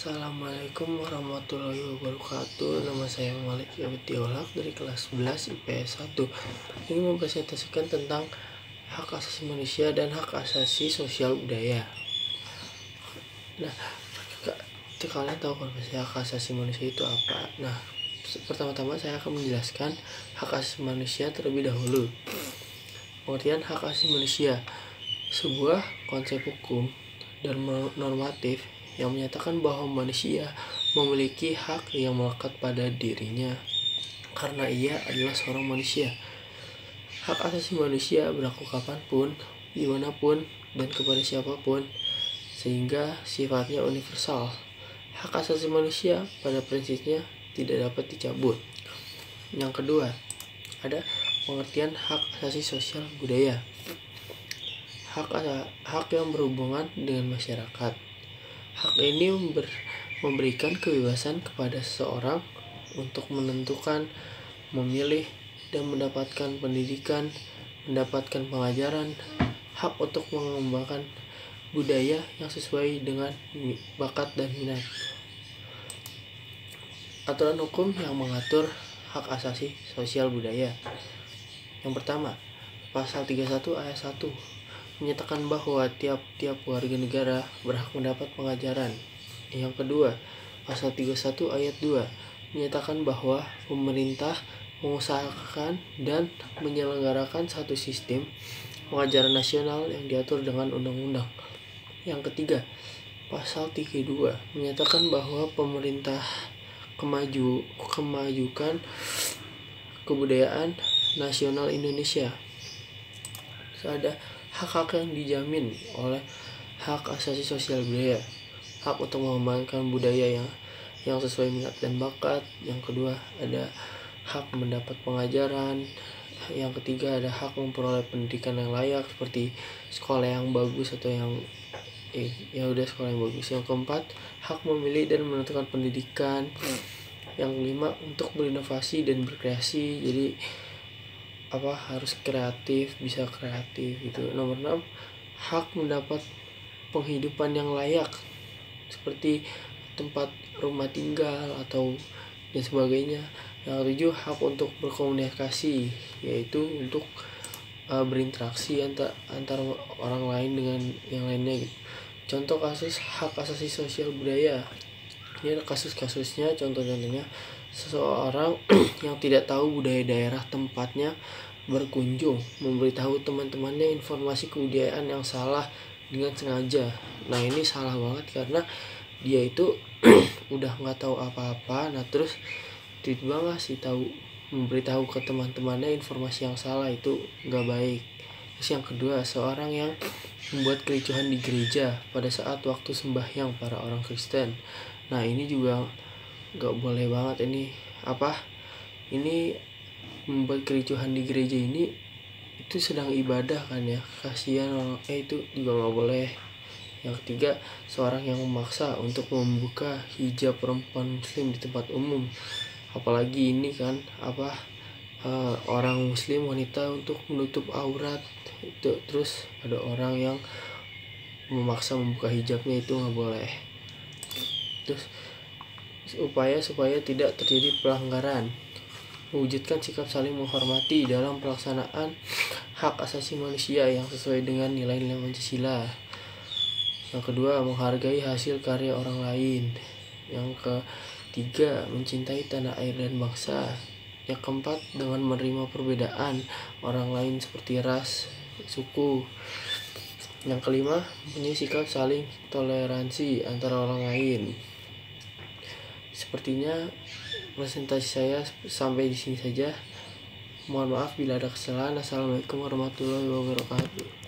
Assalamualaikum warahmatullahi wabarakatuh. Nama saya Malik Abdiolak dari kelas 11 IPS 1. Ini mempresentasikan tentang hak asasi manusia dan hak asasi sosial budaya. Nah, kalian tahu kan hak asasi manusia itu apa? Nah, pertama-tama saya akan menjelaskan hak asasi manusia terlebih dahulu. Pengertian hak asasi manusia, sebuah konsep hukum dan normatif yang menyatakan bahwa manusia memiliki hak yang melekat pada dirinya karena ia adalah seorang manusia. Hak asasi manusia berlaku kapanpun, dimanapun, dan kepada siapapun, sehingga sifatnya universal. Hak asasi manusia pada prinsipnya tidak dapat dicabut. Yang kedua, ada pengertian hak asasi sosial budaya. Hak yang berhubungan dengan masyarakat. Hak ini memberikan kebebasan kepada seseorang untuk menentukan, memilih, dan mendapatkan pendidikan, mendapatkan pengajaran, hak untuk mengembangkan budaya yang sesuai dengan bakat dan minat. Aturan hukum yang mengatur hak asasi sosial budaya. Yang pertama, Pasal 31 ayat 1 menyatakan bahwa tiap-tiap warga negara berhak mendapat pengajaran. Yang kedua, Pasal 31 ayat 2 menyatakan bahwa pemerintah mengusahakan dan menyelenggarakan satu sistem pengajaran nasional yang diatur dengan undang-undang. Yang ketiga, Pasal 32 menyatakan bahwa pemerintah kemajukan kebudayaan nasional Indonesia. Ada hak-hak yang dijamin oleh hak asasi sosial budaya. Hak untuk mengembangkan budaya yang sesuai minat dan bakat. Yang kedua, ada hak mendapat pengajaran. Yang ketiga, ada hak memperoleh pendidikan yang layak seperti sekolah yang bagus atau sekolah yang bagus. Yang keempat, hak memilih dan menentukan pendidikan. Yang kelima, untuk berinovasi dan berkreasi. Jadi harus kreatif, bisa kreatif gitu. Nomor 6, hak mendapat penghidupan yang layak seperti tempat rumah tinggal atau dan sebagainya. Yang 7, hak untuk berkomunikasi, yaitu untuk berinteraksi antar orang lain dengan yang lainnya gitu. Contoh kasus hak asasi sosial budaya. Ini ada kasus-kasusnya, contoh-contohnya seseorang yang tidak tahu budaya daerah tempatnya berkunjung memberitahu teman-temannya informasi kebudayaan yang salah dengan sengaja. Nah, ini salah banget karena dia itu udah nggak tahu apa-apa. Nah, terus tiba-tiba memberitahu ke teman-temannya informasi yang salah, itu nggak baik. Terus yang kedua, seorang yang membuat kericuhan di gereja pada saat waktu sembahyang para orang Kristen. Nah, ini juga nggak boleh banget. Ini membuat kericuhan di gereja ini itu sedang ibadah kan ya, kasihan orang, itu juga nggak boleh. Yang ketiga, seorang yang memaksa untuk membuka hijab perempuan muslim di tempat umum, apalagi ini kan orang muslim wanita untuk menutup aurat itu, terus ada orang yang memaksa membuka hijabnya, itu nggak boleh. Terus upaya supaya tidak terjadi pelanggaran, mewujudkan sikap saling menghormati dalam pelaksanaan hak asasi manusia yang sesuai dengan nilai-nilai Pancasila. Yang kedua, menghargai hasil karya orang lain. Yang ketiga, mencintai tanah air dan bangsa. Yang keempat, dengan menerima perbedaan orang lain seperti ras, suku. Yang kelima, mempunyai sikap saling toleransi antara orang lain. Sepertinya presentasi saya sampai di sini saja. Mohon maaf bila ada kesalahan. Assalamualaikum warahmatullahi wabarakatuh.